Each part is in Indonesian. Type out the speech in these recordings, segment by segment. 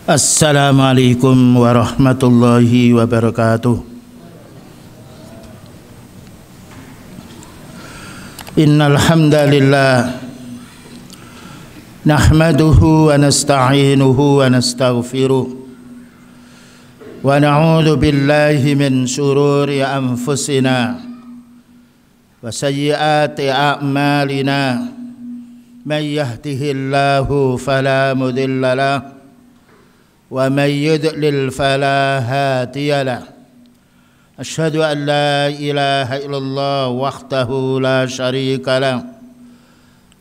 Assalamualaikum warahmatullahi wabarakatuh. Innal hamdalillah nahmaduhu wa nasta'inuhu wa nastaghfiruh wa na'udzu billahi min shururi anfusina wa sayyiati a'malina. Man yahdihillahu fala mudilla lahu wa man yudlil fala hadiya lahu. Asyhadu an la ilaha illallah wahdahu la syarika lahu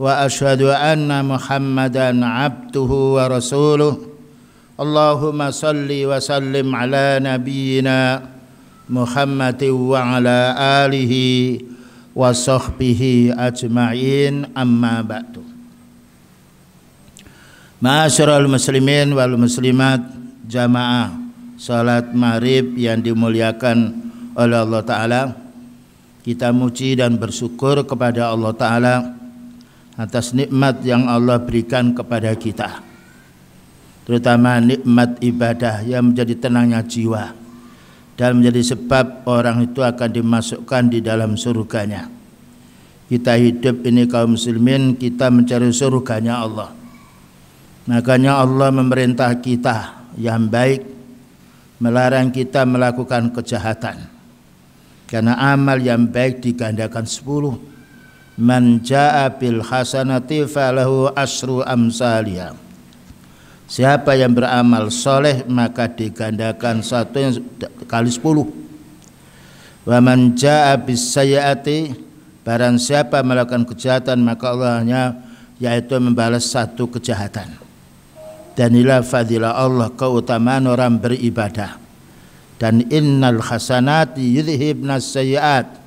wa asyhadu anna Muhammadan abduhu wa rasuluh. Allahumma salli wa sallim ala nabiyyina Muhammadin wa ala alihi wa sahbihi ajma'in, amma ba'du. Ma'asyiral muslimin wal muslimat, jamaah salat maghrib yang dimuliakan oleh Allah Ta'ala, kita muji dan bersyukur kepada Allah Ta'ala atas nikmat yang Allah berikan kepada kita, terutama nikmat ibadah yang menjadi tenangnya jiwa dan menjadi sebab orang itu akan dimasukkan di dalam surganya. Kita hidup ini kaum muslimin, kita mencari surganya Allah. Makanya Allah memerintah kita yang baik, melarang kita melakukan kejahatan. Karena amal yang baik digandakan 10. Man jaa bil hasanati falahu asyru amsalihha. Siapa yang beramal soleh maka digandakan 1 kali 10. Wa man jaa bis sayyiati, barang siapa melakukan kejahatan maka Allahnya yaitu membalas 1 kejahatan. Dan inilah fadilah Allah, keutamaan orang beribadah. Dan innal hasanati yudhibnas sayyiat.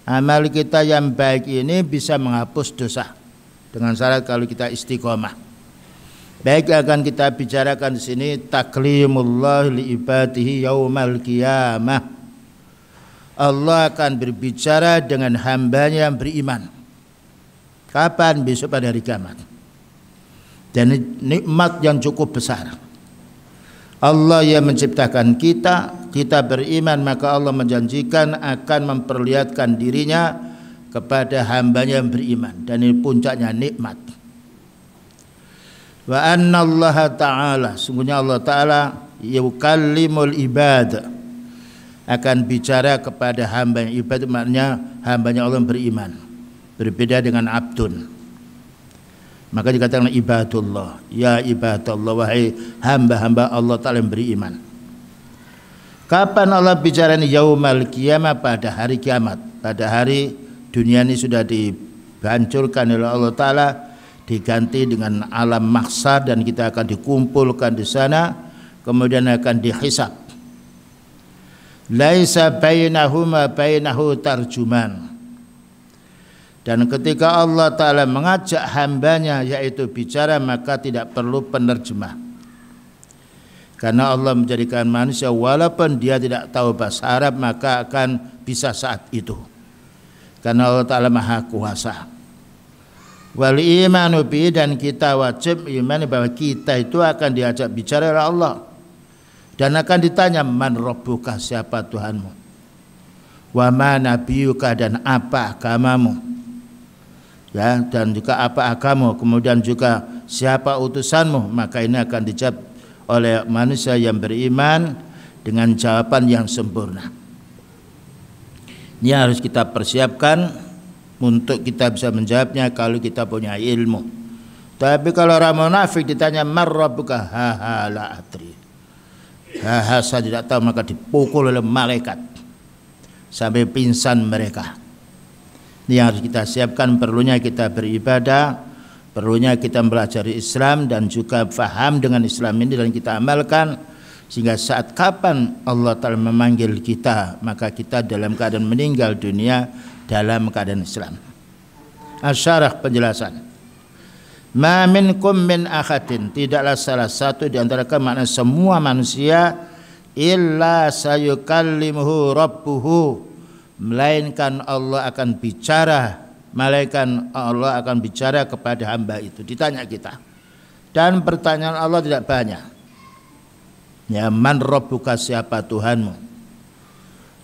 Amal kita yang baik ini bisa menghapus dosa dengan syarat kalau kita istiqomah. Baik, akan kita bicarakan di sini taklimullah li ibadihi yaumal qiyamah. Allah akan berbicara dengan hambanya yang beriman. Kapan? Besok pada hari kiamat. Dan nikmat yang cukup besar. Allah yang menciptakan kita, kita beriman, maka Allah menjanjikan akan memperlihatkan dirinya kepada hambanya yang beriman. Dan ini puncaknya nikmat. Wa anna Allah Ta'ala, sungguhnya Allah Ta'ala yukallimul ibad, akan bicara kepada hamba yang ibad, maknanya hambanya Allah yang beriman. Berbeda dengan abdun. Maka dikatakan ibadullah, ya ibadallah, wahai hamba-hamba Allah Ta'ala yang beriman. Kapan Allah bicara ini? Yaumal qiyamah, pada hari kiamat. Pada hari dunia ini sudah dihancurkan oleh Allah Ta'ala, diganti dengan alam mahsyar, dan kita akan dikumpulkan di sana, kemudian akan dihisab. Laisa bainahuma bainahu tarjuman. Dan ketika Allah Ta'ala mengajak hambanya yaitu bicara, maka tidak perlu penerjemah. Karena Allah menjadikan manusia walaupun dia tidak tahu bahasa Arab, maka akan bisa saat itu. Karena Allah Ta'ala Maha Kuasa. Wal imanu bi, dan kita wajib iman bahwa kita itu akan diajak bicara oleh Allah. Dan akan ditanya, man rabbuka, siapa Tuhanmu? Wa ma nabiyuka, dan apa agamamu? Ya, dan juga apa agamamu, kemudian juga siapa utusanmu. Maka ini akan dijawab oleh manusia yang beriman dengan jawaban yang sempurna. Ini harus kita persiapkan untuk kita bisa menjawabnya kalau kita punya ilmu. Tapi kalau orang munafik ditanya man rabbuka, ha la adri, ha saya tidak tahu, maka dipukul oleh malaikat sampai pingsan mereka. Ini yang harus kita siapkan. Perlunya kita beribadah, perlunya kita mempelajari Islam dan juga faham dengan Islam ini dan kita amalkan, sehingga saat kapan Allah Ta'ala memanggil kita, maka kita dalam keadaan meninggal dunia dalam keadaan Islam. Asyarah, penjelasan. Ma minkum min ahadin, tidaklah salah satu di antara makna semua manusia, illa sayukallimuhu rabbuhu, melainkan Allah akan bicara, malaikat Allah akan bicara kepada hamba itu. Ditanya kita, dan pertanyaan Allah tidak banyak. Ya, man rabbuka, siapa Tuhanmu?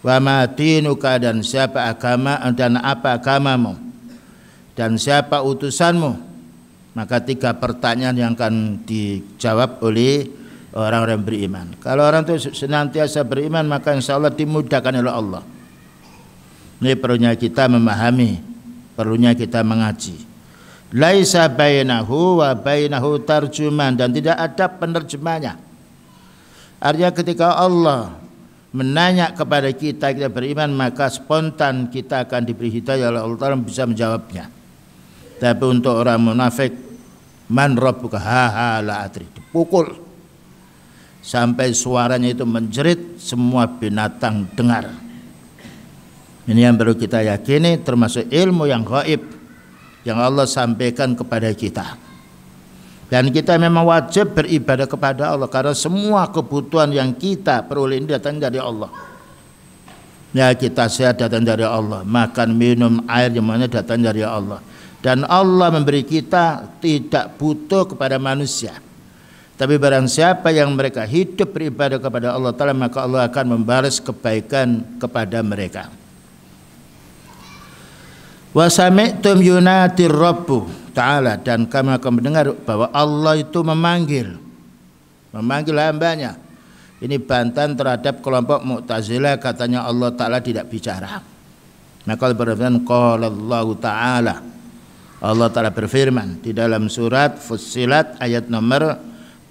Wa ma dinuka, dan siapa agama dan apa agamamu? Dan siapa utusanmu? Maka 3 pertanyaan yang akan dijawab oleh orang-orang beriman. Kalau orang itu senantiasa beriman, maka insya Allah dimudahkan oleh Allah. Ini perlunya kita memahami, perlunya kita mengaji. Laisa bainahu wa bainahu tarjuman, dan tidak ada penerjemahnya. Artinya ketika Allah menanya kepada kita, kita beriman, maka spontan kita akan diberi hidayah oleh Allah Ta'ala, bisa menjawabnya. Tapi untuk orang munafik, man rabbuka, ha la adri, dipukul sampai suaranya itu menjerit, semua binatang dengar. Ini yang perlu kita yakini, termasuk ilmu yang gaib yang Allah sampaikan kepada kita. Dan kita memang wajib beribadah kepada Allah, karena semua kebutuhan yang kita peroleh ini datang dari Allah. Ya, kita sehat datang dari Allah, makan minum air semuanya datang dari Allah. Dan Allah memberi kita tidak butuh kepada manusia. Tapi barang siapa yang mereka hidup beribadah kepada Allah Ta'ala, maka Allah akan membalas kebaikan kepada mereka. Wa sami'tum yunatir rabbu Ta'ala, dan kami akan mendengar bahwa Allah itu memanggil hambanya. Ini bantahan terhadap kelompok Mu'tazilah, katanya Allah Ta'ala tidak bicara. Maka Allah berfirman, qala Allah Ta'ala, Allah Ta'ala berfirman di dalam surat Fussilat ayat nomor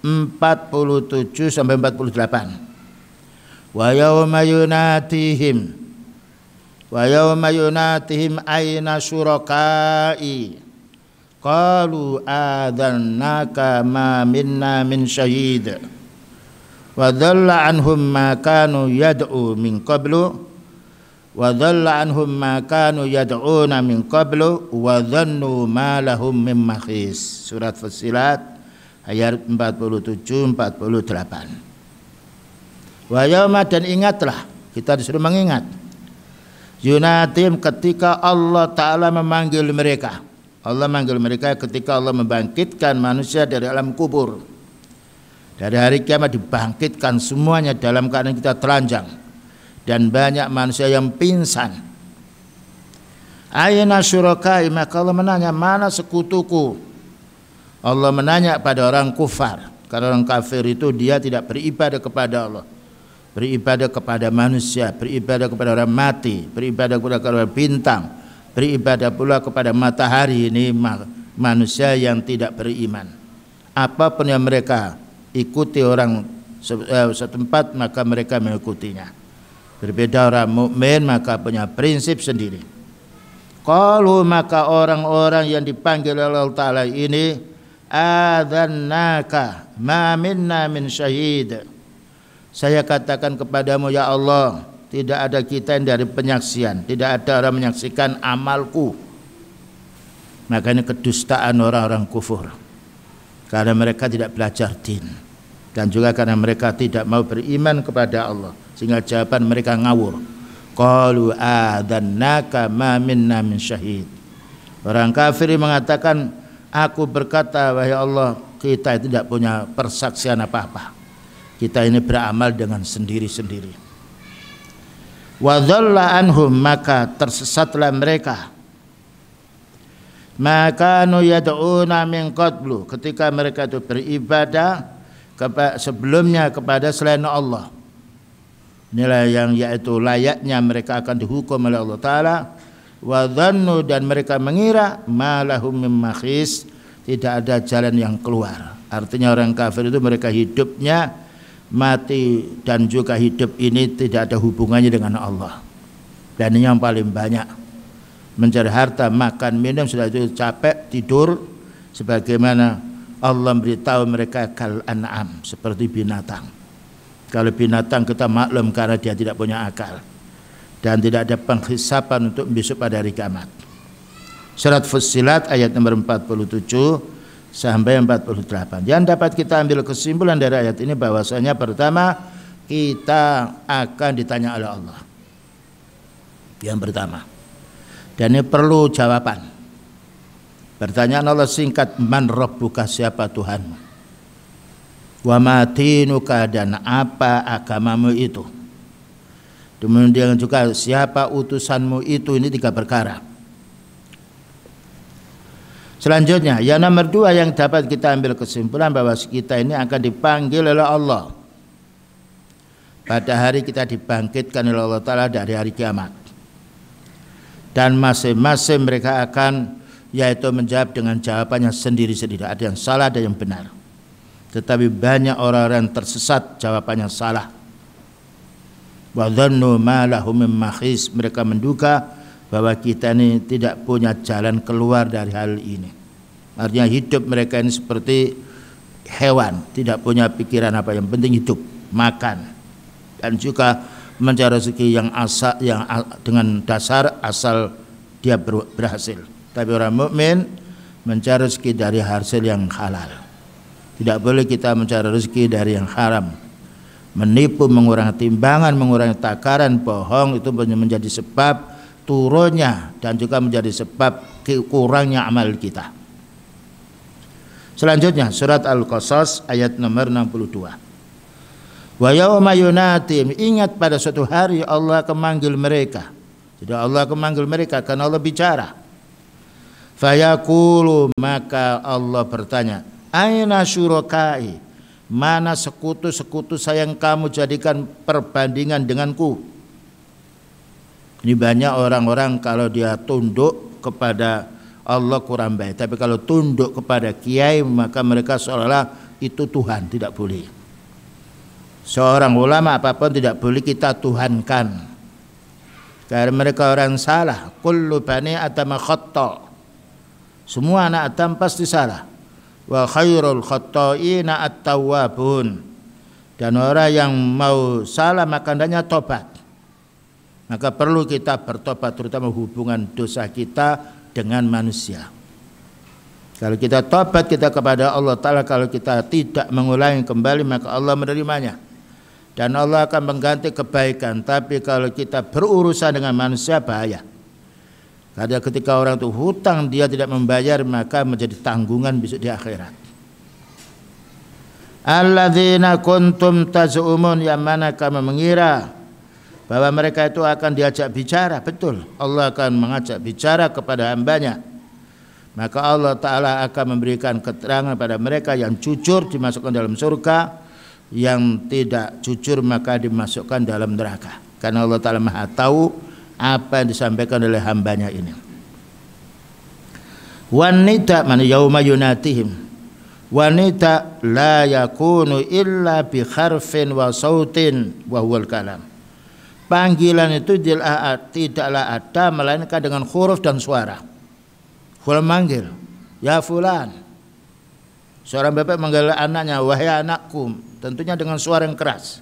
47 sampai 48. Wa yawma yunatihim aina syurakai qalu adzannaka ma minna min syahid wa dhalla anhum ma kanu yad'u min qablu wa dhalla anhum ma kanu yad'una min qablu wa dhannu ma lahum min makhis. Surat Fussilat ayat 47-48. Wa yauma, dan ingatlah, kita disuruh mengingat, yunatim, ketika Allah Ta'ala memanggil mereka. Allah manggil mereka ketika Allah membangkitkan manusia dari alam kubur. Dari hari kiamat dibangkitkan semuanya dalam keadaan kita telanjang, dan banyak manusia yang pingsan. Aina syurakai, maka Allah menanya, mana sekutuku? Allah menanya pada orang kufar, karena orang kafir itu dia tidak beribadah kepada Allah, beribadah kepada manusia, beribadah kepada orang mati, beribadah kepada bintang, beribadah pula kepada matahari. Ini manusia yang tidak beriman. Apapun yang mereka ikuti orang setempat, maka mereka mengikutinya. Berbeda orang mukmin, maka punya prinsip sendiri. Qalu, maka orang-orang yang dipanggil oleh Allah Ta'ala ini, adzannaka ma minna min syahid, saya katakan kepadamu ya Allah, tidak ada kita yang dari penyaksian, tidak ada orang menyaksikan amalku. Maka ini kedustaan orang-orang kufur, karena mereka tidak belajar din, dan juga karena mereka tidak mau beriman kepada Allah, sehingga jawaban mereka ngawur. Qalu adzannaka ma minna min syahid. Orang kafir mengatakan, aku berkata wahai Allah, kita tidak punya persaksian apa-apa, kita ini beramal dengan sendiri-sendiri. Wa dhalla anhum, maka tersesatlah mereka, maka nu yad'una min qablu, ketika mereka itu beribadah sebelumnya kepada selain Allah. Inilah yang yaitu layaknya mereka akan dihukum oleh Allah Ta'ala. Wa dhannu, dan mereka mengira ma lahum min makhis, tidak ada jalan yang keluar. Artinya orang kafir itu mereka hidupnya, mati dan juga hidup ini tidak ada hubungannya dengan Allah. Dan ini yang paling banyak, mencari harta, makan, minum, sudah itu capek, tidur, sebagaimana Allah beritahu mereka kal an'am, seperti binatang. Kalau binatang kita maklum karena dia tidak punya akal dan tidak ada penghisapan untuk besok pada hari kiamat. Surat Fussilat ayat nomor 47 sampai 48. Yang dapat kita ambil kesimpulan dari ayat ini bahwasanya pertama, kita akan ditanya oleh Allah. Yang pertama. Dan ini perlu jawaban. Pertanyaan Allah singkat, man rabbuka, siapa Tuhanmu? Wa matinuka, dan apa agamamu itu. Kemudian juga siapa utusanmu itu, ini 3 perkara. Selanjutnya yang nomor 2 yang dapat kita ambil kesimpulan bahwa kita ini akan dipanggil oleh Allah. Pada hari kita dibangkitkan oleh Allah Ta'ala dari hari kiamat. Dan masing-masing mereka akan yaitu menjawab dengan jawabannya sendiri-sendiri. Ada yang salah, ada yang benar. Tetapi banyak orang-orang tersesat jawabannya salah. Wa dhannu ma lahum min mahis, mereka menduga bahwa kita ini tidak punya jalan keluar dari hal ini. Artinya hidup mereka ini seperti hewan, tidak punya pikiran apa, yang penting hidup, makan, dan juga mencari rezeki yang dengan dasar asal dia berhasil. Tapi orang mukmin mencari rezeki dari hasil yang halal. Tidak boleh kita mencari rezeki dari yang haram. Menipu, mengurangi timbangan, mengurangi takaran, bohong, itu menjadi sebab turunnya dan juga menjadi sebab kurangnya amal kita. Selanjutnya surat Al-Qasas ayat nomor 62. Wa yauma yunatim, ingat pada suatu hari Allah akan memanggil mereka. Jadi Allah akan memanggil mereka karena Allah bicara. Fayaqulu, maka Allah bertanya, aina syurakai, mana sekutu-sekutu saya yang kamu jadikan perbandingan denganku. Ini banyak orang-orang kalau dia tunduk kepada Allah kurang baik, tapi kalau tunduk kepada kiai maka mereka seolah-olah itu Tuhan. Tidak boleh. Seorang ulama apapun tidak boleh kita tuhankan, karena mereka orang salah. Kullu bani Adam khata', semua anak Adam pasti salah. Wa khairul khatta'ina at-tawwabun, dan orang yang mau salah maka hendaknya tobat. Maka perlu kita bertobat, terutama hubungan dosa kita dengan manusia. Kalau kita tobat kita kepada Allah Ta'ala, kalau kita tidak mengulangi kembali maka Allah menerimanya dan Allah akan mengganti kebaikan. Tapi kalau kita berurusan dengan manusia, bahaya. Karena ketika orang itu hutang dia tidak membayar maka menjadi tanggungan besok di akhirat. Alladzina kuntum taz'umun, yang mana kamu mengira bahwa mereka itu akan diajak bicara. Betul, Allah akan mengajak bicara kepada hambanya. Maka Allah Ta'ala akan memberikan keterangan pada mereka. Yang jujur dimasukkan dalam surga, yang tidak jujur maka dimasukkan dalam neraka. Karena Allah Ta'ala Maha tahu apa yang disampaikan oleh hambanya ini. Wanita, mana yauma yunatihim, wanita la yakunu illa bi kharfin wa sautin wa huwal kalam. Panggilan itu tidaklah ada melainkan dengan huruf dan suara. Fulan manggil, ya fulan. Seorang bapak manggil anaknya, wahai anakku, tentunya dengan suara yang keras.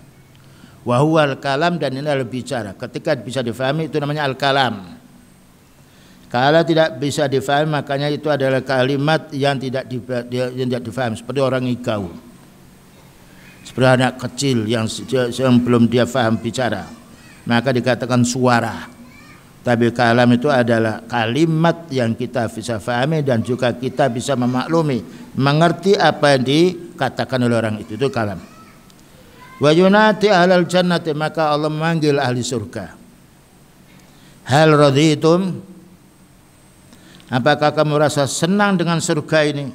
Wa huwal kalam, dan ini adalah bicara. Ketika bisa difahami itu namanya al-kalam. Kalau tidak bisa difahami makanya itu adalah kalimat yang tidak difahami, seperti orang ngigau, seperti anak kecil yang belum dia faham bicara, maka dikatakan suara. Tapi kalam itu adalah kalimat yang kita bisa fahami dan juga kita bisa memaklumi, mengerti apa yang dikatakan oleh orang itu kalam. Wa yunati ahlal jannati, maka Allah memanggil ahli surga. Hal raditum, apakah kamu rasa senang dengan surga ini?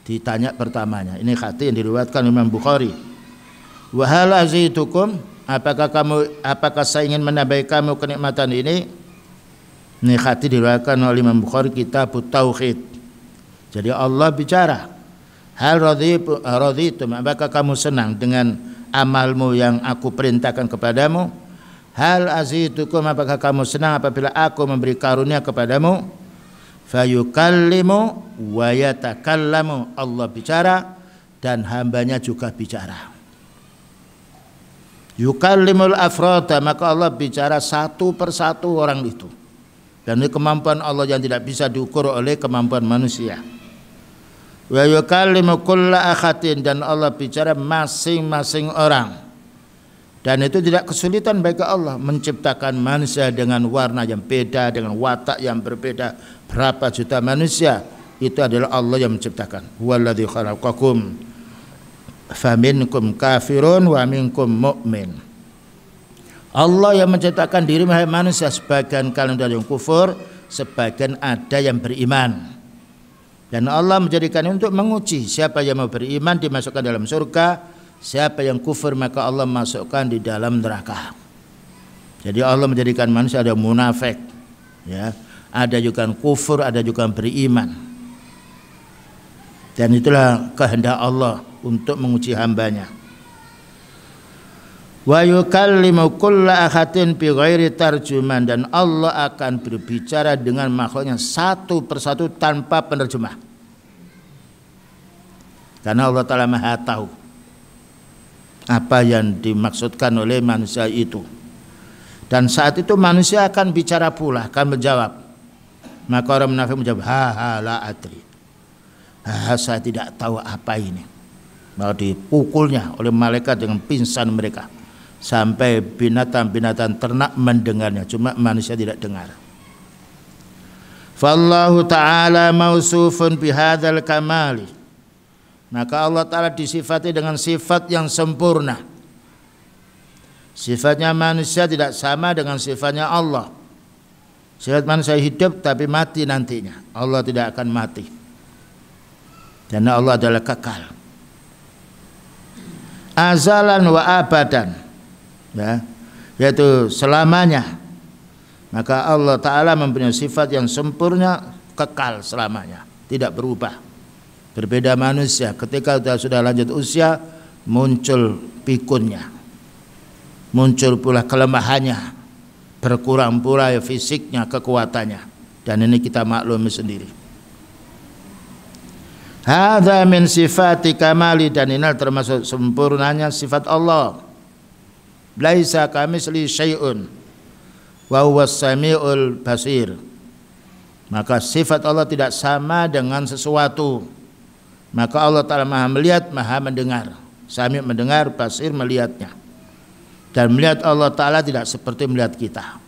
Ditanya pertamanya. Ini hadits yang diriwayatkan Imam Bukhari. Wa hal azitukum, apakah saya ingin menambahi kamu kenikmatan ini? Ini hadits diriwayatkan oleh Imam Bukhari, kitab Tauhid. Jadi Allah bicara. Hal raditum, apakah kamu senang dengan amalmu yang aku perintahkan kepadamu? Hal azitukum, apakah kamu senang apabila aku memberi karunia kepadamu? Fayukallimu wa yatakallamu, Allah bicara dan hambanya juga bicara. Yukallimul afrada, maka Allah bicara satu persatu orang itu. Dan ini kemampuan Allah yang tidak bisa diukur oleh kemampuan manusia. Wa yukallimu kulla akhatin, dan Allah bicara masing-masing orang. Dan itu tidak kesulitan bagi Allah menciptakan manusia dengan warna yang beda, dengan watak yang berbeda. Berapa juta manusia, itu adalah Allah yang menciptakan. Huwallazi khalaqakum faminkum kafirun wa minkum mu'min. Allah yang menciptakan diri manusia, sebagian kalian ada yang kufur, sebagian ada yang beriman. Dan Allah menjadikan untuk menguji siapa yang mau beriman dimasukkan dalam surga, siapa yang kufur maka Allah masukkan di dalam neraka. Jadi Allah menjadikan manusia ada munafik, ya, ada juga kufur, ada juga beriman. Dan itulah kehendak Allah untuk menguji hambanya. Wa yukallimu kulla ahadin bi ghairi tarjuman, dan Allah akan berbicara dengan makhluknya satu persatu tanpa penerjemah. Karena Allah Ta'ala Maha tahu apa yang dimaksudkan oleh manusia itu. Dan saat itu manusia akan bicara pula, akan menjawab. Maka orang munafik menjawab, la adri. Saya tidak tahu apa ini. Maka dipukulnya oleh malaikat dengan pingsan mereka. Sampai binatang-binatang ternak mendengarnya, cuma manusia tidak dengar. Fallahu ta'ala mausufun bihadzal kamali. Maka Allah Ta'ala disifati dengan sifat yang sempurna. Sifatnya manusia tidak sama dengan sifatnya Allah. Sifat manusia hidup tapi mati nantinya. Allah tidak akan mati. Karena Allah adalah kekal. Azalan wa abadan, ya, yaitu selamanya. Maka Allah Ta'ala mempunyai sifat yang sempurna, kekal selamanya, tidak berubah. Berbeda manusia, ketika sudah lanjut usia muncul pikunnya, muncul pula kelemahannya, berkurang pula fisiknya, kekuatannya. Dan ini kita maklumi sendiri. Hadza min sifati kamali, dan ini termasuk sempurnanya sifat Allah. Laisa kamitsli syai'un wa huwas samiul basir. Maka sifat Allah tidak sama dengan sesuatu. Maka Allah Ta'ala Maha melihat, Maha mendengar. Sami mendengar, basir melihatnya. Dan melihat Allah Ta'ala tidak seperti melihat kita.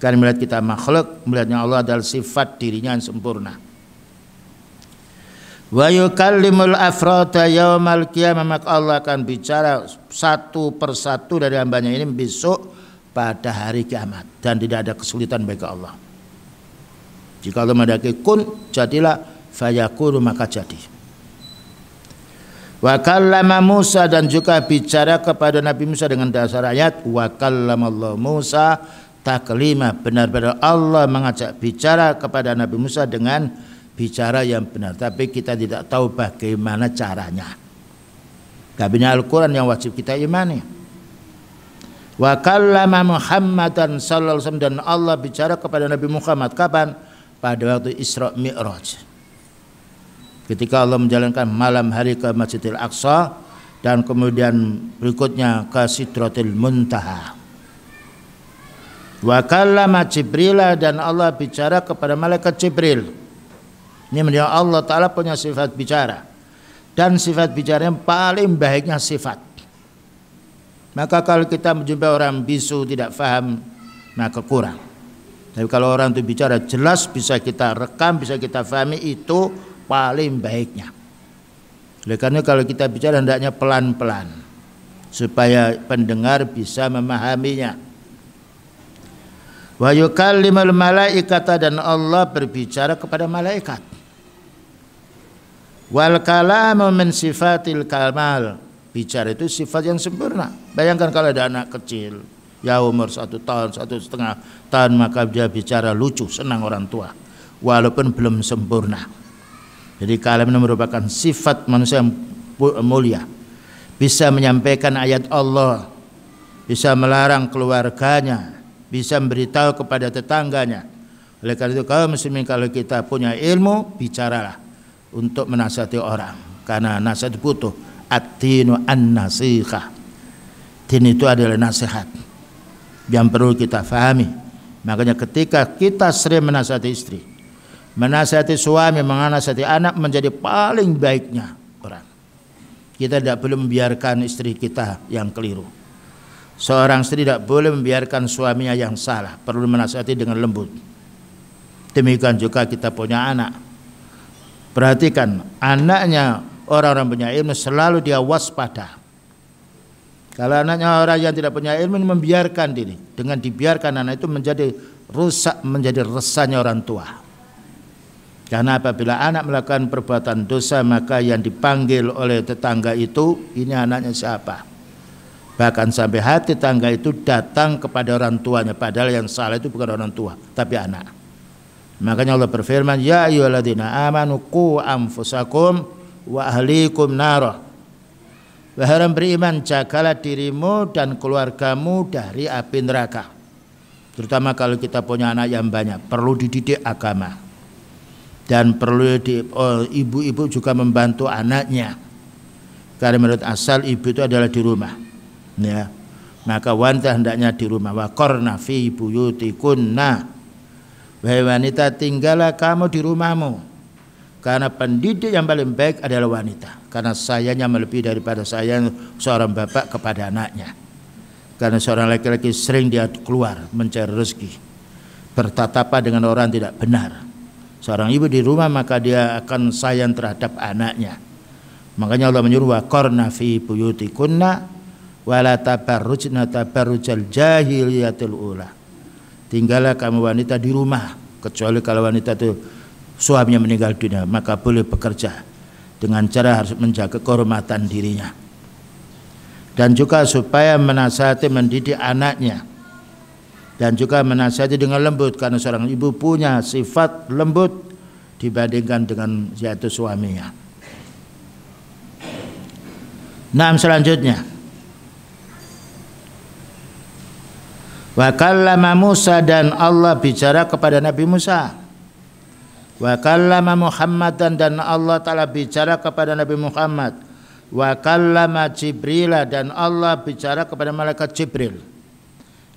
Karena melihat kita makhluk, melihatnya Allah adalah sifat dirinya yang sempurna. Wa yukallimul afrada yaumal qiyamah, maka Allah akan bicara satu persatu dari hambanya ini besok pada hari kiamat, dan tidak ada kesulitan bagi Allah. Jika Allah menghendaki kun, jadilah, fayakunu, maka jadi. Wa kallama Musa, dan juga bicara kepada Nabi Musa dengan dasar ayat wa kallamallahu Musa taklima, benar-benar Allah mengajak bicara kepada Nabi Musa dengan bicara yang benar, tapi kita tidak tahu bagaimana caranya. Tapi Al-Quran yang wajib kita imani. Wa kallama Muhammadan sallallahu alaihi wasallam, dan Allah bicara kepada Nabi Muhammad kapan? Pada waktu Isra Mi'raj. Ketika Allah menjalankan malam hari ke Masjidil Aqsa, dan kemudian berikutnya ke Sidratil Muntaha. Wa kallama Jibril, dan Allah bicara kepada malaikat Jibril. Ini menunjukkan Allah Ta'ala punya sifat bicara, dan sifat bicara yang paling baiknya sifat. Maka kalau kita menjumpai orang bisu tidak faham, maka kurang. Tapi kalau orang itu bicara jelas, bisa kita rekam, bisa kita fahami, itu paling baiknya. Oleh karena kalau kita bicara hendaknya pelan-pelan, supaya pendengar bisa memahaminya. Wa yukallimul malaikata, dan Allah berbicara kepada malaikat. Wal kalamu min sifatil kamal, bicara itu sifat yang sempurna. Bayangkan kalau ada anak kecil, ya umur 1 tahun, 1,5 tahun, maka dia bicara lucu, senang orang tua, walaupun belum sempurna. Jadi kalam ini merupakan sifat manusia yang mulia. Bisa menyampaikan ayat Allah, bisa melarang keluarganya, bisa memberitahu kepada tetangganya. Oleh karena itu kaum muslimin, kalau kita punya ilmu, bicaralah untuk menasihati orang, karena nasihat butuh. Ad-dinu an-nasihah, din itu adalah nasihat yang perlu kita fahami. Makanya ketika kita sering menasihati istri, menasihati suami, menasihati anak, menjadi paling baiknya orang. Kita tidak boleh membiarkan istri kita yang keliru. Seorang istri tidak boleh membiarkan suaminya yang salah, perlu menasihati dengan lembut. Demikian juga kita punya anak. Perhatikan, anaknya orang-orang punya ilmu selalu dia waspada. Kalau anaknya orang yang tidak punya ilmu membiarkan diri, dengan dibiarkan anak itu menjadi rusak, menjadi resahnya orang tua. Karena apabila anak melakukan perbuatan dosa, maka yang dipanggil oleh tetangga itu, ini anaknya siapa? Bahkan sampai hati tetangga itu datang kepada orang tuanya, padahal yang salah itu bukan orang tua, tapi anak. Makanya Allah berfirman, ya ayyuhalladzina amanu qu anfusakum wa ahlikum narah. Wahai orang beriman, jagalah dirimu dan keluargamu dari api neraka. Terutama kalau kita punya anak yang banyak, perlu dididik agama. Dan perlu ibu-ibu juga membantu anaknya. Karena menurut asal ibu itu adalah di rumah. Ya. Maka wanita hendaknya di rumah. Wa qarna fi buyutikunna. Wahai wanita, tinggallah kamu di rumahmu. Karena pendidik yang paling baik adalah wanita. Karena sayangnya melebihi daripada sayang seorang bapak kepada anaknya. Karena seorang laki-laki sering dia keluar mencari rezeki, bertatapan dengan orang tidak benar. Seorang ibu di rumah maka dia akan sayang terhadap anaknya. Makanya Allah menyuruh wa qarna fi buyutikunna wa la tabarrujna tabarrujal jahiliyatil ula. Tinggallah kamu wanita di rumah, kecuali kalau wanita itu suaminya meninggal dunia, maka boleh bekerja dengan cara harus menjaga kehormatan dirinya. Dan juga supaya menasihati, mendidik anaknya, dan juga menasihati dengan lembut, karena seorang ibu punya sifat lembut dibandingkan dengan yaitu suaminya. Nah, selanjutnya wa kallama Musa, dan Allah bicara kepada Nabi Musa. Wa kallama Muhammadan, dan Allah Ta'ala bicara kepada Nabi Muhammad. Wa kallama Jibril, dan Allah bicara kepada malaikat Jibril.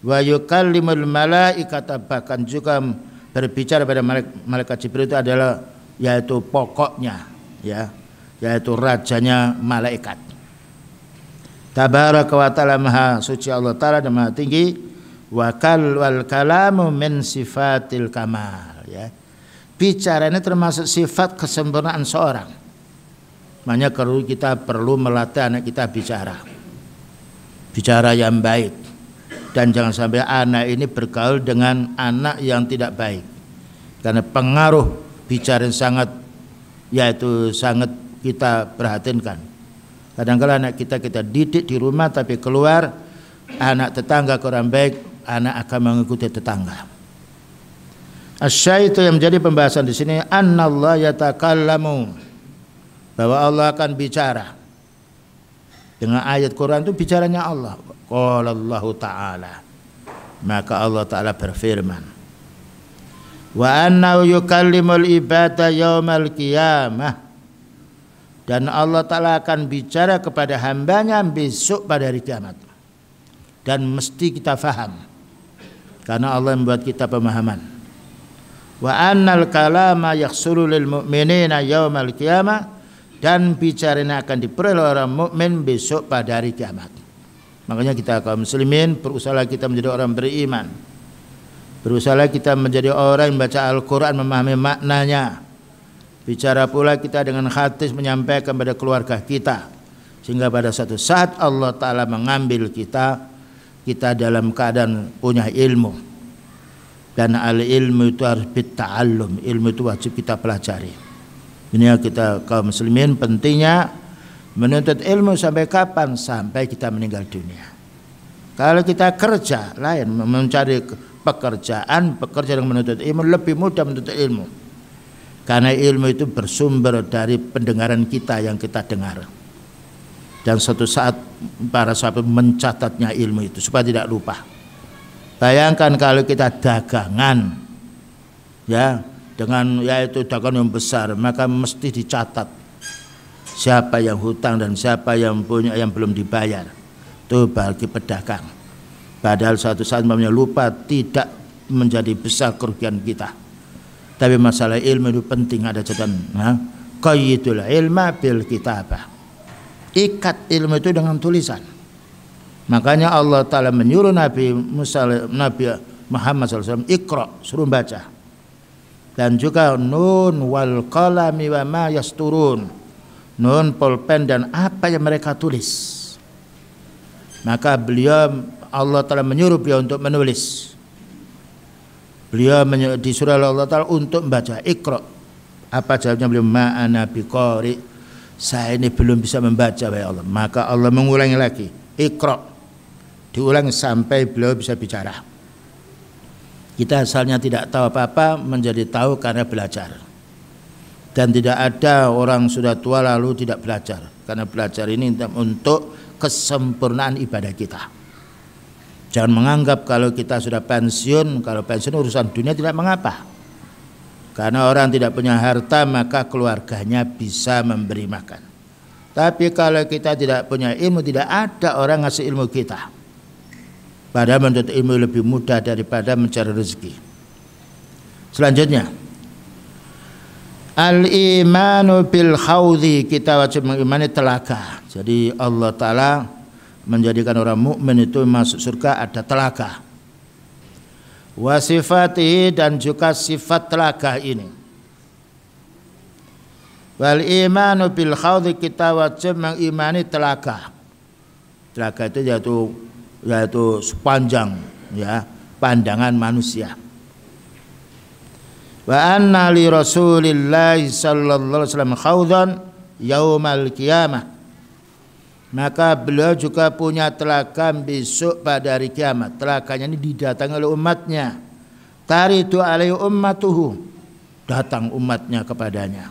Wa yukallimul malaikata, bahkan juga berbicara pada malaikat Jibril itu adalah yaitu pokoknya, ya, yaitu rajanya malaikat. Tabaraka wa ta'ala, maha suci Allah Ta'ala dan maha tinggi. Wa wal kalamu min sifatil kamal, ya. Bicara ini termasuk sifat kesempurnaan seorang. Makanya kita perlu melatih anak kita bicara yang baik, dan jangan sampai anak ini bergaul dengan anak yang tidak baik, karena pengaruh bicara sangat kita perhatikan. Kadang-kadang anak kita didik di rumah, tapi keluar anak tetangga kurang baik, anak akan mengikuti tetangga. Asyaitu yang menjadi pembahasan di sini, annallah yatakallamu, bahwa Allah akan bicara. Dengan ayat Quran itu bicaranya Allah. Qala Allah Ta'ala, maka Allah Ta'ala berfirman, wa annahu yukallimul ibada yaumal qiyamah, dan Allah Ta'ala akan bicara kepada hambanya besok pada hari kiamat. Dan mesti kita faham, karena Allah membuat kita pemahaman. Wa annal kalama yakhsulu lil mu'minina yaumal qiyamah, dan bicara ini akan diperoleh orang mukmin besok pada hari kiamat. Makanya kita kaum muslimin berusaha kita menjadi orang beriman. Berusaha kita menjadi orang yang membaca Al-Quran, memahami maknanya. Bicara pula kita dengan hadis, menyampaikan kepada keluarga kita, sehingga pada suatu saat Allah Ta'ala mengambil kita dalam keadaan punya ilmu. Dan al-ilmu itu harus bitta'allum, ilmu itu wajib kita pelajari. Ini kita kaum muslimin pentingnya menuntut ilmu sampai kapan? Sampai kita meninggal dunia. Kalau kita kerja lain, mencari pekerjaan, bekerja dengan menuntut ilmu, lebih mudah menuntut ilmu. Karena ilmu itu bersumber dari pendengaran kita yang kita dengar. Dan suatu saat para sahabat mencatatnya ilmu itu supaya tidak lupa. Bayangkan kalau kita dagangan, ya, dengan yaitu dagangan yang besar, maka mesti dicatat siapa yang hutang dan siapa yang punya yang belum dibayar. Itu bagi pedagang. Padahal suatu saat namanya lupa, tidak menjadi besar kerugian kita. Tapi masalah ilmu itu penting, ada catatan. Qayyidul ilma bil kitabah. Ikat ilmu itu dengan tulisan. Makanya Allah Ta'ala menyuruh Nabi Muhammad SAW, Iqra, suruh baca. Dan juga nun wal qalami wa ma yasturun. nun, pulpen dan apa yang mereka tulis. Maka beliau, Allah Ta'ala menyuruh beliau untuk menulis. Beliau disuruh Allah Ta'ala untuk membaca. Iqra. Apa jawabnya beliau? Ma'ana biqari. Saya ini belum bisa membaca, ya Allah. Maka Allah mengulangi lagi. Iqra. Diulang sampai beliau bisa bicara. Kita asalnya tidak tahu apa-apa, menjadi tahu karena belajar. Dan tidak ada orang sudah tua lalu tidak belajar. Karena belajar ini untuk kesempurnaan ibadah kita. Jangan menganggap kalau kita sudah pensiun, kalau pensiun urusan dunia tidak mengapa. Karena orang tidak punya harta maka keluarganya bisa memberi makan. Tapi kalau kita tidak punya ilmu, tidak ada orang ngasih ilmu kita. Padahal menuntut ilmu lebih mudah daripada mencari rezeki. Selanjutnya, al-imanu bil khawdi, kita wajib mengimani telaga. Jadi Allah Ta'ala menjadikan orang mukmin itu masuk surga ada telaga. Wa sifatihi, dan juga sifat telaga ini. Wal imanu bil khawdi, kita wajib mengimani telaga. Telaga itu yaitu sepanjang ya pandangan manusia. Wa anna li Rasulillahi sallallahu alaihi wasallam khawdan yaumal qiyamah. Maka beliau juga punya telaga besok pada hari kiamat. Telaganya ini didatangi oleh umatnya. Taridu alaihi ummatuhu, datang umatnya kepadanya.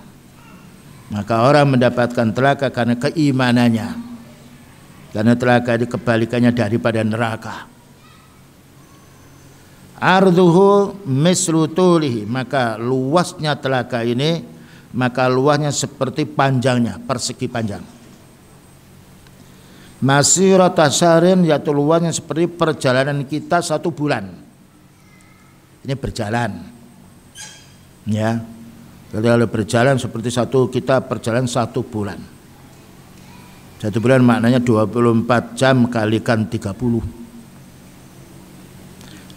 Maka orang mendapatkan telaga karena keimanannya. Karena telaga itu kebalikannya daripada neraka. Arduhu mislu tulihi, maka luasnya telaga ini, maka luasnya seperti panjangnya, persegi panjang. Masirata syahrin, yaitu luasnya seperti perjalanan kita 1 bulan. Ini berjalan, ya. Kalau berjalan seperti kita perjalanan 1 bulan. 1 bulan maknanya 24 jam kalikan 30.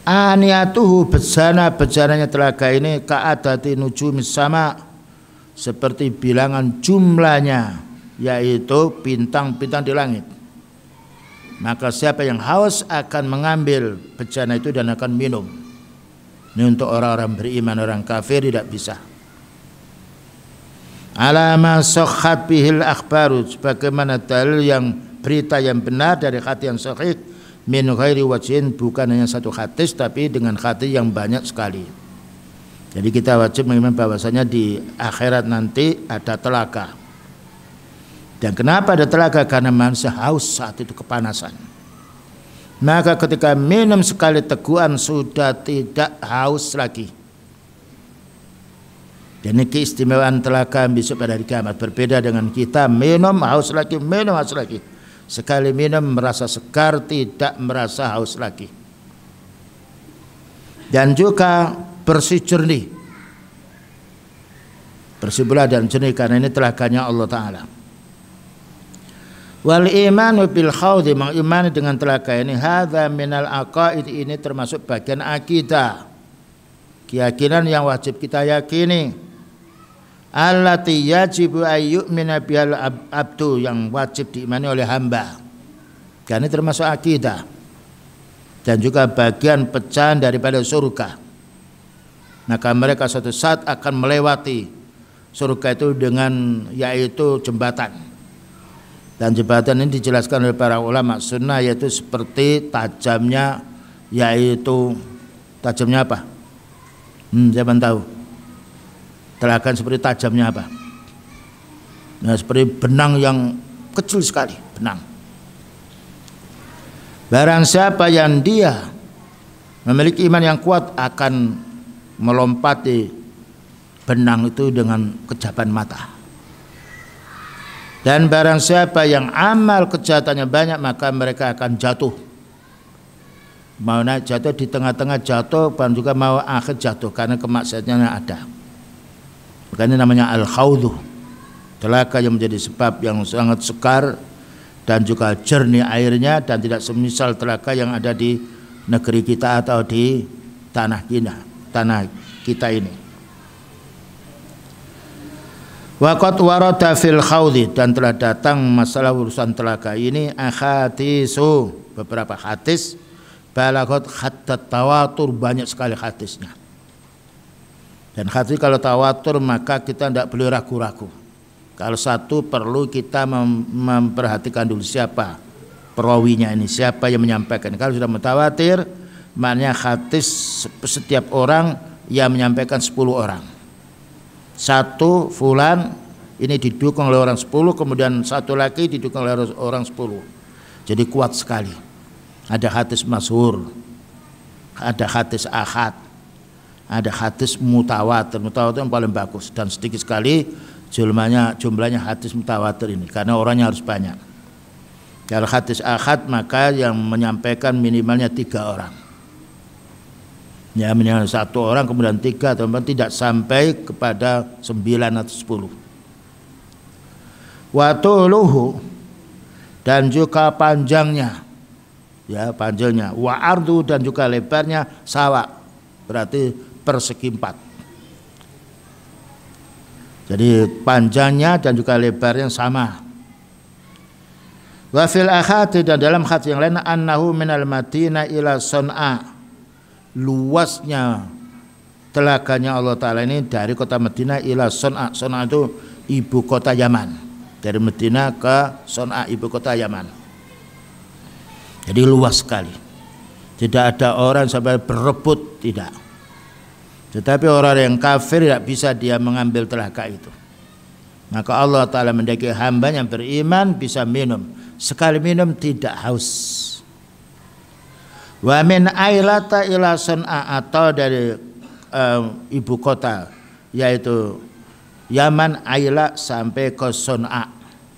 Aniyatuhu, bejana-bejananya telaga ini ka'adati nujumis sama, seperti bilangan jumlahnya, yaitu bintang-bintang di langit. Maka siapa yang haus akan mengambil bejana itu dan akan minum. Ini untuk orang-orang beriman, orang kafir tidak bisa. Alama sahhat bihil akhbaru, sebagaimana dalil yang berita yang benar dari hadis yang sahih min ghairi wajhin, bukan hanya 1 hadis tapi dengan hadis yang banyak sekali. Jadi kita wajib mengimani bahwasanya di akhirat nanti ada telaga. Dan kenapa ada telaga? Karena manusia haus saat itu, kepanasan. Maka ketika minum sekali teguhan sudah tidak haus lagi. Dan ini keistimewaan telaga besok pada hari kiamat. Berbeda dengan kita minum haus lagi, minum haus lagi. Sekali minum merasa segar, tidak merasa haus lagi. Dan juga bersih jernih, bersih pula dan jernih, karena ini telaganya Allah Ta'ala. Wal imanu bil khawdi, mengimani dengan telaga ini, hadza minal aqaid, ini termasuk bagian akidah, keyakinan yang wajib kita yakini. Allati yajibu ayyu'mina bihal abdu, yang wajib diimani oleh hamba. Karena ini termasuk akidah. Dan juga bagian pecahan daripada surga. Maka mereka suatu saat akan melewati surga itu dengan, yaitu jembatan. Dan jembatan ini dijelaskan oleh para ulama sunnah, yaitu seperti tajamnya, yaitu tajamnya apa? Siapa tahu? Telaga seperti tajamnya apa? Nah, seperti benang yang kecil sekali, benang. Barang siapa yang dia memiliki iman yang kuat akan melompati benang itu dengan kejapan mata. Dan barang siapa yang amal kejahatannya banyak, maka mereka akan jatuh. Mau naik jatuh, di tengah-tengah jatuh, dan juga mau akhir jatuh karena kemaksiatannya ada. Makanya namanya al-khawdu, telaga yang menjadi sebab yang sangat sekar dan juga jernih airnya, dan tidak semisal telaga yang ada di negeri kita atau di tanah kita ini. Waqad warada fil khawdi, dan telah datang masalah urusan telaga ini ahadisu, beberapa hadis balagot hatta tawatur, banyak sekali hadisnya. Dan hadis kalau tawatur maka kita tidak boleh ragu-ragu. Kalau satu perlu kita memperhatikan dulu siapa perawinya ini, siapa yang menyampaikan. Kalau sudah mutawatir maknanya hadis setiap orang yang menyampaikan 10 orang. Satu fulan ini didukung oleh orang 10, kemudian satu lagi didukung oleh orang 10. Jadi kuat sekali. Ada hadis masyhur, ada hadis ahad, ada hadis mutawatir. Mutawatir yang paling bagus, dan sedikit sekali jumlahnya hadis mutawatir ini karena orangnya harus banyak. Kalau hadis ahad maka yang menyampaikan minimalnya 3 orang. Ya, minimal 1 orang kemudian 3, teman-teman, tidak sampai kepada 9 atau 10. Wa tuluhu, dan juga panjangnya, ya panjangnya. Wa ardu, dan juga lebarnya sawa, berarti persegi 4. Jadi panjangnya dan juga lebarnya sama. Wa fil akhati, dan dalam hadis yang lain, annahu minal Madinah ila Son'a, luasnya telaganya Allah Ta'ala ini dari kota Madinah ila Son'a. Son'a itu ibu kota Yaman, dari Madinah ke Son'a, ibu kota Yaman. Jadi luas sekali, tidak ada orang sampai berebut, tidak. Tetapi orang yang kafir tidak bisa dia mengambil telaga itu. Maka Allah Ta'ala mendaki hamba yang beriman bisa minum, sekali minum tidak haus. Wa min ailata ila Son'a, atau dari ibu kota yaitu Yaman, Aila sampai ke Son'a.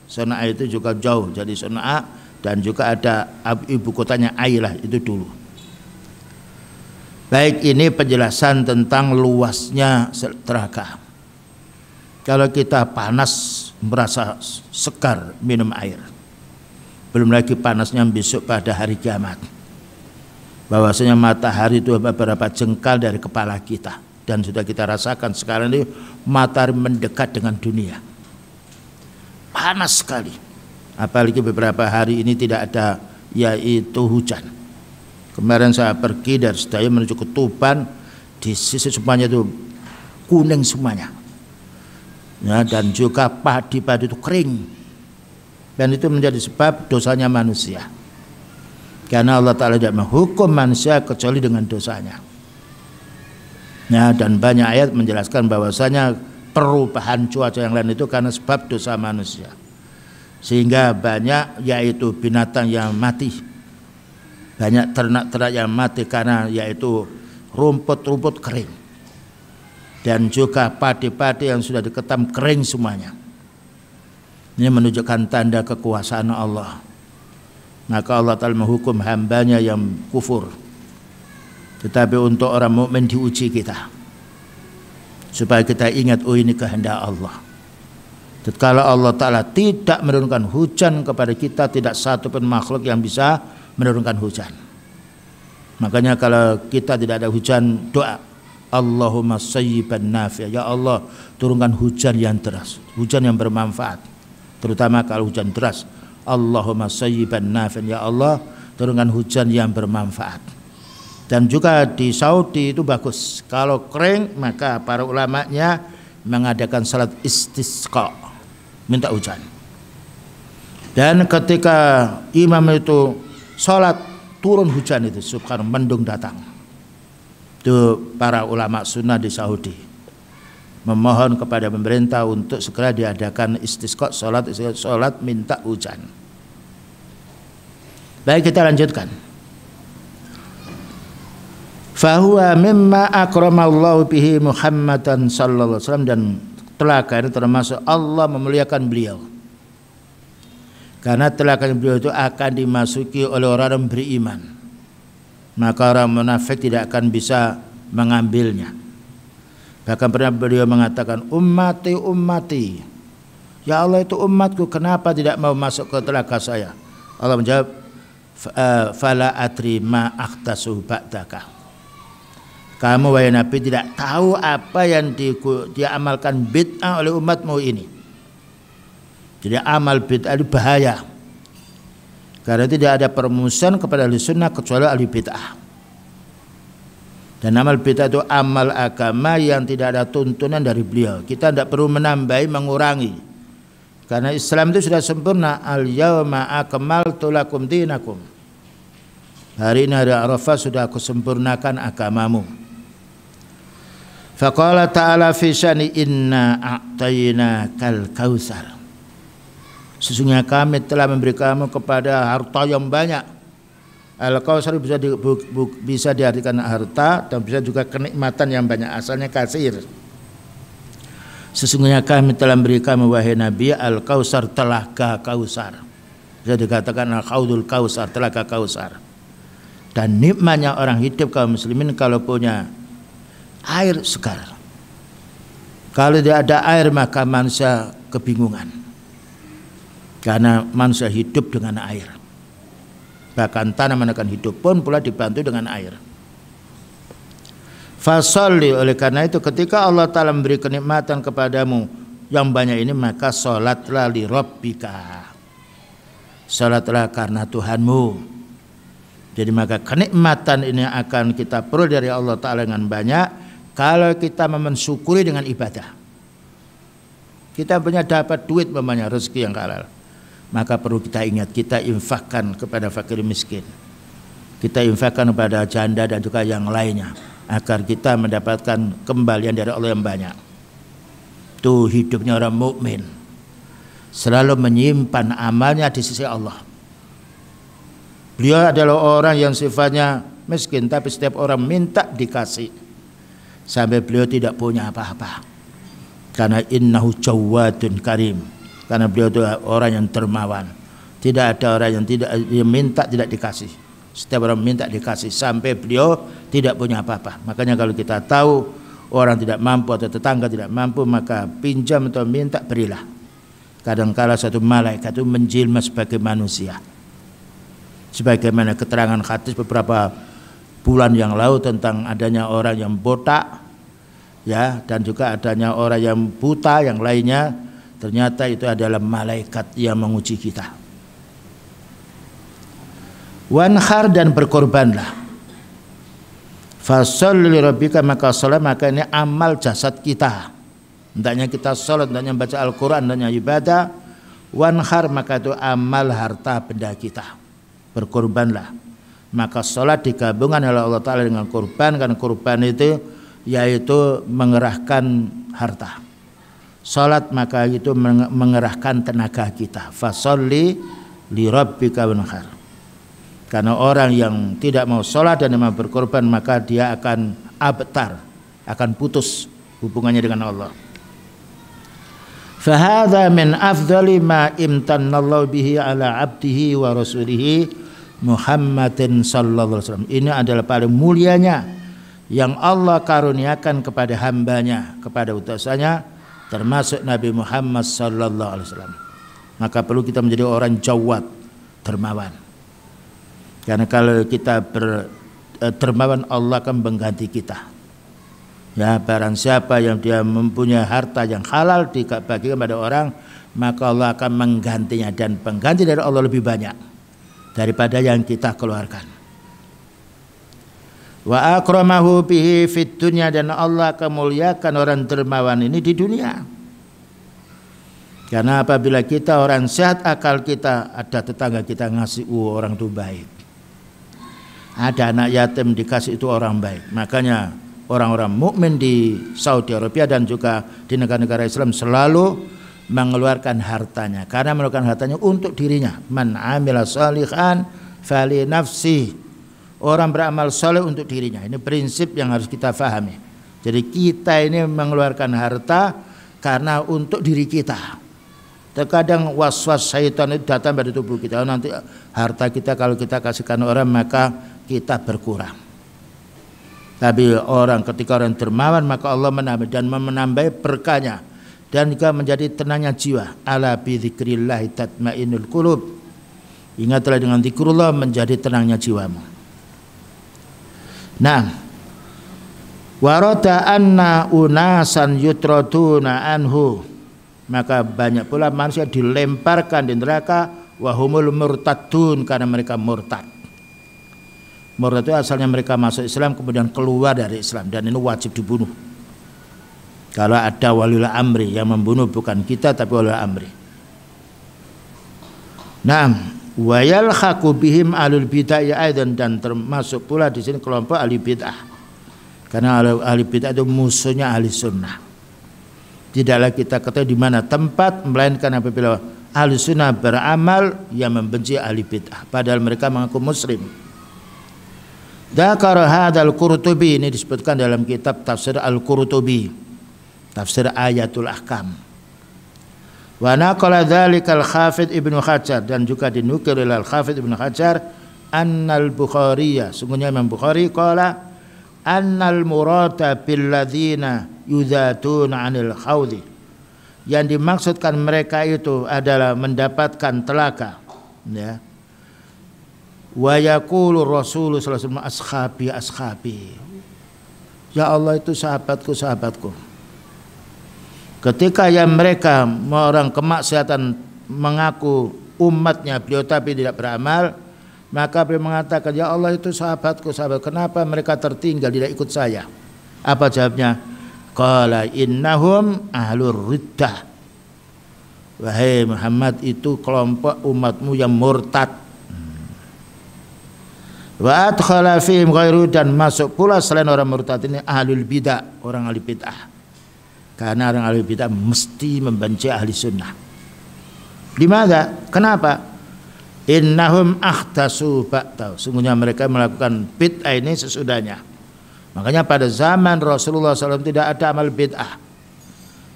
Son'a itu juga jauh, jadi Son'a, dan juga ada ibu kotanya Ailah itu dulu. Baik, ini penjelasan tentang luasnya telaga. Kalau kita panas merasa segar minum air, belum lagi panasnya besok pada hari kiamat. Bahwasanya matahari itu beberapa jengkal dari kepala kita, dan sudah kita rasakan sekarang ini matahari mendekat dengan dunia, panas sekali. Apalagi beberapa hari ini tidak ada yaitu hujan. Kemarin saya pergi dari Sedaya menuju ke Tuban, di sisi semuanya itu kuning semuanya, ya, dan juga padi-padi itu kering, dan itu menjadi sebab dosanya manusia. Karena Allah Ta'ala tidak menghukum manusia kecuali dengan dosanya. Ya, dan banyak ayat menjelaskan bahwasanya perubahan cuaca yang lain itu karena sebab dosa manusia. Sehingga banyak yaitu binatang yang mati, banyak ternak-ternak yang mati karena yaitu rumput-rumput kering, dan juga padi-padi yang sudah diketam kering semuanya. Ini menunjukkan tanda kekuasaan Allah. Maka Allah Ta'ala menghukum hambanya yang kufur. Tetapi untuk orang mukmin diuji kita, supaya kita ingat, oh ini kehendak Allah. Tatkala Allah Ta'ala tidak menurunkan hujan kepada kita, tidak satu pun makhluk yang bisa menurunkan hujan. Makanya kalau kita tidak ada hujan, doa Allahumma sayyiban nafi', ya Allah turunkan hujan yang deras, hujan yang bermanfaat, terutama kalau hujan deras. Allahumma sayyiban nafi', ya Allah turunkan hujan yang bermanfaat. Dan juga di Saudi itu bagus, kalau kering maka para ulamanya mengadakan salat istisqa, minta hujan. Dan ketika imam itu salat turun hujan itu subhanallah, mendung datang. Itu para ulama sunnah di Saudi memohon kepada pemerintah untuk segera diadakan istisqa, salat minta hujan. Baik, kita lanjutkan. Fahuwa mimma akramallahu bihi Muhammadan sallallahu alaihi wasallam, dan telaga ini termasuk Allah memuliakan beliau. Karena telaga beliau itu akan dimasuki oleh orang yang beriman, maka orang munafik tidak akan bisa mengambilnya. Bahkan pernah beliau mengatakan, ummati ummati, ya Allah itu umatku, kenapa tidak mau masuk ke telaga saya? Allah menjawab, fala adri ma akhtasu ba'daka. Kamu wahai Nabi tidak tahu apa yang dia amalkan bid'ah oleh umatmu ini. Jadi amal bid'ah itu bahaya. Karena tidak ada permusuhan kepada ahli sunnah kecuali ahli bid'ah. Dan amal bid'ah itu amal agama yang tidak ada tuntunan dari beliau. Kita tidak perlu menambahi, mengurangi. Karena Islam itu sudah sempurna. Al-yawma akmaltu lakum dinakum. Hari ini hari Arafah sudah aku sempurnakan agamamu. Faqala ta'ala fi syani inna a'tainakal kautsar. Sesungguhnya kami telah memberi kamu kepada harta yang banyak. Al-kautsar bisa diartikan harta dan bisa juga kenikmatan yang banyak, asalnya kasir. Sesungguhnya kami telah memberi kamu wahai Nabi al-kautsar, telaga kausar. Bisa dikatakan al-khaudul kausar, telaga kausar. Dan nikmatnya orang hidup kaum muslimin kalau punya air segar. Kalau tidak ada air maka manusia kebingungan. Karena manusia hidup dengan air. Bahkan tanaman akan hidup pun pula dibantu dengan air. Fasolli, oleh karena itu ketika Allah Ta'ala memberi kenikmatan kepadamu yang banyak ini, maka sholatlah li rabbika. Sholatlah karena Tuhanmu. Jadi maka kenikmatan ini akan kita peroleh dari Allah Ta'ala dengan banyak kalau kita mensyukuri dengan ibadah. Kita punya dapat duit namanya rezeki yang halal, maka perlu kita ingat, kita infakkan kepada fakir miskin, kita infakkan kepada janda dan juga yang lainnya, agar kita mendapatkan kembalian dari Allah yang banyak. Itu hidupnya orang mukmin, selalu menyimpan amalnya di sisi Allah. Beliau adalah orang yang sifatnya miskin, tapi setiap orang minta dikasih, sampai beliau tidak punya apa-apa. Karena innahu jawadun karim, karena beliau itu orang yang dermawan. Tidak ada orang yang tidak minta tidak dikasih. Setiap orang minta dikasih, sampai beliau tidak punya apa-apa. Makanya kalau kita tahu orang tidak mampu atau tetangga tidak mampu, maka pinjam atau minta, berilah. Kadangkala satu malaikat itu menjelma sebagai manusia. Sebagaimana keterangan hadis beberapa bulan yang lalu tentang adanya orang yang botak, ya, dan juga adanya orang yang buta yang lainnya. Ternyata itu adalah malaikat yang menguji kita. Wanhar, dan berkorbanlah. Fasholli li rabbika, maka sholat, maka ini amal jasad kita. Hendaknya kita sholat, hendaknya baca Al-Quran, hendaknya ibadah. Wanhar, maka itu amal harta benda kita. Berkorbanlah. Maka sholat digabungkan oleh Allah Ta'ala dengan korban, karena korban itu yaitu mengerahkan harta. Salat maka itu mengerahkan tenaga kita. Fasholli li rabbika wanhar. Karena orang yang tidak mau salat dan mau berkorban, maka dia akan abtar, akan putus hubungannya dengan Allah. Fahadha min afdali ma imtannallahu bihi ala abdihi wa rasulihi Muhammadin sallallahu alaihi wasallam. Ini adalah paling mulianya yang Allah karuniakan kepada hambanya, kepada utusannya, termasuk Nabi Muhammad sallallahu alaihi wasallam. Maka perlu kita menjadi orang jawad, dermawan. Karena kalau kita dermawan, Allah akan mengganti kita. Ya, barang siapa yang dia mempunyai harta yang halal dibagi kepada orang, maka Allah akan menggantinya, dan pengganti dari Allah lebih banyak daripada yang kita keluarkan. Wa akramahu bihi fid dunya, dan Allah akan muliakan orang dermawan ini di dunia. Karena apabila kita orang sehat akal kita, ada tetangga kita ngasih orang itu baik, ada anak yatim dikasih, itu orang baik. Makanya orang-orang mukmin di Saudi Arabia dan juga di negara-negara Islam selalu mengeluarkan hartanya, karena mengeluarkan hartanya untuk dirinya. Man amila shalihan fali nafsi, orang beramal soleh untuk dirinya. Ini prinsip yang harus kita fahami. Jadi kita ini mengeluarkan harta karena untuk diri kita. Terkadang was-was syaitan itu datang pada tubuh kita. Nanti harta kita kalau kita kasihkan orang maka kita berkurang. Tapi orang ketika orang dermawan, maka Allah menambah dan menambah berkahnya, dan juga menjadi tenangnya jiwa. Ala bi dzikrillah tatma'innul qulub. Ingatlah dengan zikrullah menjadi tenangnya jiwamu. Nah, warada anna unasan yutraduna anhu. maka banyak pula manusia dilemparkan di neraka wahumul murtadun, karena mereka murtad. Murtad itu asalnya mereka masuk Islam kemudian keluar dari Islam, dan ini wajib dibunuh. Kalau ada waliul amri yang membunuh, bukan kita tapi waliul amri. Naam, wa yalhaqu bihim ahlul bid'ah aidan, dan termasuk pula di sini kelompok ahli bid'ah. Karena ahli bid'ah itu musuhnya ahli sunnah. Tidaklah kita ketahui di mana tempat, melainkan apabila ahli sunnah beramal yang membenci ahli bid'ah, padahal mereka mengaku muslim. Dzakara hadzal Qurtubi, ini disebutkan dalam kitab tafsir Al-Qurtubi, tafsir Ayatul Ahkam. Wa naqala dzalikal Hafidz Ibnu Hajar, dan juga dinukil oleh Al-Hafidz Ibnu Hajar, annal Bukhari, sungguhnya Imam Bukhari qala annal murata bil ladzina yudzatuna 'anil khawdi, yang dimaksudkan mereka itu adalah mendapatkan telaga, ya. Wa yaqulu Rasulullah sallallahu alaihi wasallam ashabi ashabi, ya Allah itu sahabatku sahabatku. Ketika yang mereka orang kemaksiatan mengaku umatnya beliau tapi tidak beramal, maka beliau mengatakan, ya Allah itu sahabatku sahabat, kenapa mereka tertinggal tidak ikut saya? Apa jawabnya? Qala innahum ahlur riddah, wahai Muhammad itu kelompok umatmu yang murtad. Wa adkhala fihim ghairu, dan masuk pula selain orang murtad ini ahlul bidah, orang ahli bid'ah. Karena orang ahli bid'ah mesti membenci ahli sunnah. Dimana? Kenapa? Innahum akhtasu ba'tau, sungguhnya mereka melakukan bid'ah ini sesudahnya. Makanya pada zaman Rasulullah SAW tidak ada amal bid'ah.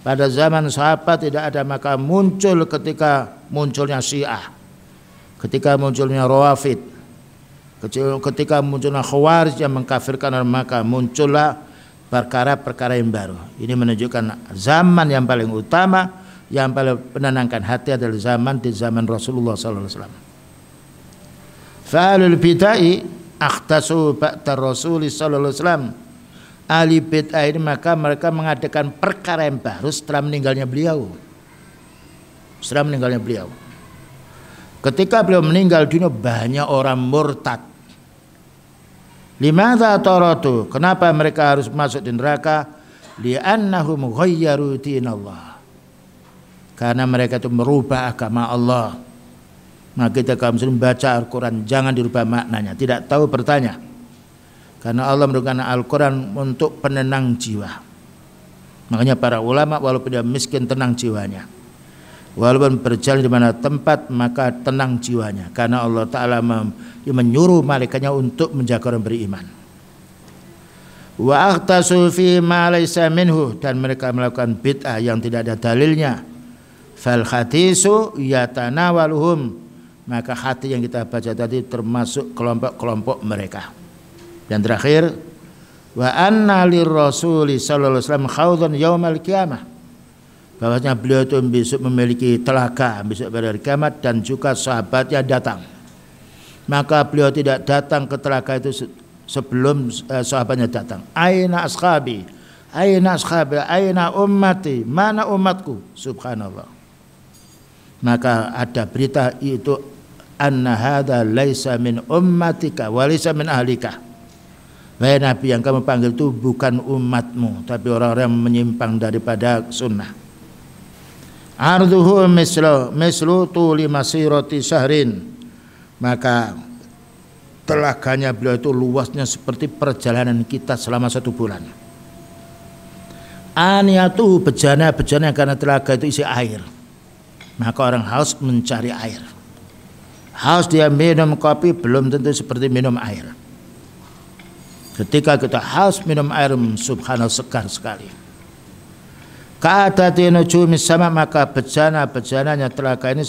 Pada zaman sahabat tidak ada, maka muncul ketika munculnya Syiah, ketika munculnya Rawafid, ketika munculnya Khawarij yang mengkafirkan orang, maka muncullah perkara-perkara yang baru. Ini menunjukkan zaman yang paling utama, yang paling menenangkan hati adalah di zaman Rasulullah SAW. Fa'alul bid'ah akhtasu ba'da Rasul sallallahu alaihi wasallam. Ahli bid'ah ini maka mereka mengadakan perkara yang baru setelah meninggalnya beliau. Setelah meninggalnya beliau. Ketika beliau meninggal dunia, banyak orang murtad. Limadza taratu, kenapa mereka harus masuk di neraka? Li'annahum ghayyaru dinallah, karena mereka itu merubah agama Allah. Maka kita kaum muslim baca Al-Quran jangan dirubah maknanya, tidak tahu bertanya. Karena Allah menurunkan Al-Quran untuk penenang jiwa. Makanya para ulama walaupun dia miskin tenang jiwanya, walaupun berjalan di mana tempat maka tenang jiwanya, karena Allah Ta'ala menyuruh malaikatnya untuk menjaga orang beriman. Wa akhtasu fi ma laysa minhu, dan mereka melakukan bid'ah yang tidak ada dalilnya. Fal hadisu yatanawaluhum, maka hati yang kita baca tadi termasuk kelompok-kelompok mereka. Dan terakhir, wa anna lirrasuli sallallahu alaihi wasallam khawdan yaumal qiyamah, bahwasanya beliau itu besok memiliki telaga besok pada hari kiamat, dan juga sahabatnya datang. Maka beliau tidak datang ke telaga itu sebelum sahabatnya datang. Aina ashabi, aina ashabi, aina ummati, mana umatku? Subhanallah. Maka ada berita itu, anna hadza laisa min ummatika wa laisa min ahlika. Wahai Nabi, yang kamu panggil itu bukan umatmu, tapi orang-orang yang menyimpang daripada sunnah. Arduhu mislu tuli masirati syahrin, maka telaganya beliau itu luasnya seperti perjalanan kita selama 1 bulan. Aniyatu, bejana-bejana, karena telaga itu isi air, maka orang haus mencari air. Haus dia minum kopi belum tentu seperti minum air. Ketika kita haus minum air, subhanallah segar sekali. Ka'adati nujumi sama, maka bejana-bejananya telaga ini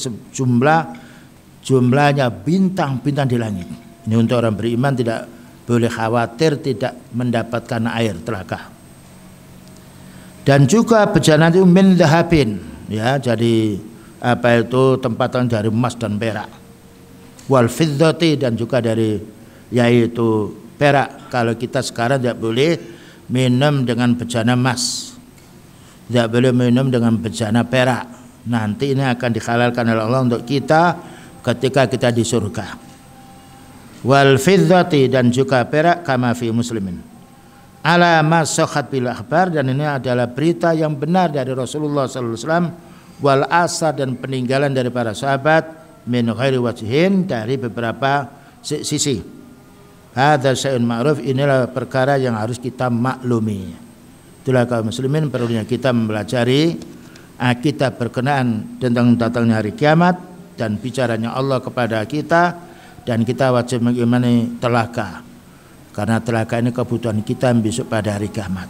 jumlahnya bintang-bintang di langit. Ini untuk orang beriman tidak boleh khawatir tidak mendapatkan air telaga. Dan juga bejana itu min dhahabin, ya, jadi apa itu tempatan dari emas dan perak. Wal fiddati, dan juga dari yaitu perak. Kalau kita sekarang tidak boleh minum dengan bejana emas, tidak boleh minum dengan bejana perak. Nanti ini akan dihalalkan oleh Allah untuk kita ketika kita di surga. Wal fiddati, dan juga perak, kama fi muslimin. Ala ma sahhat bil akhbar, dan ini adalah berita yang benar dari Rasulullah sallallahu alaihi wasallam, wal asar, dan peninggalan dari para sahabat, min ghairi wajhin, dari beberapa sisi. Hadza syai'un ma'ruf, inilah perkara yang harus kita maklumi. Itulah kaum muslimin perlunya kita mempelajari akidah berkenaan tentang datangnya hari kiamat dan bicaranya Allah kepada kita, dan kita wajib mengimani telaga, karena telaga ini kebutuhan kita besok pada hari kiamat.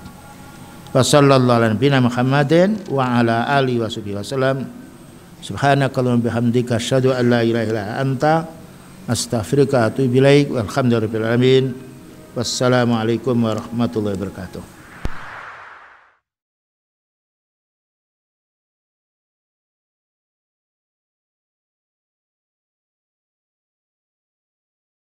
Wassallallahu ala nabiyina Muhammadin wa ala alihi wasallam. Subhanakallahumma bihamdika asyhadu an la ilaha illa anta astaghfiruka wa atubu ilaik. Walhamdulillahirabbil alamin. Wassalamu alaikum warahmatullahi wabarakatuh.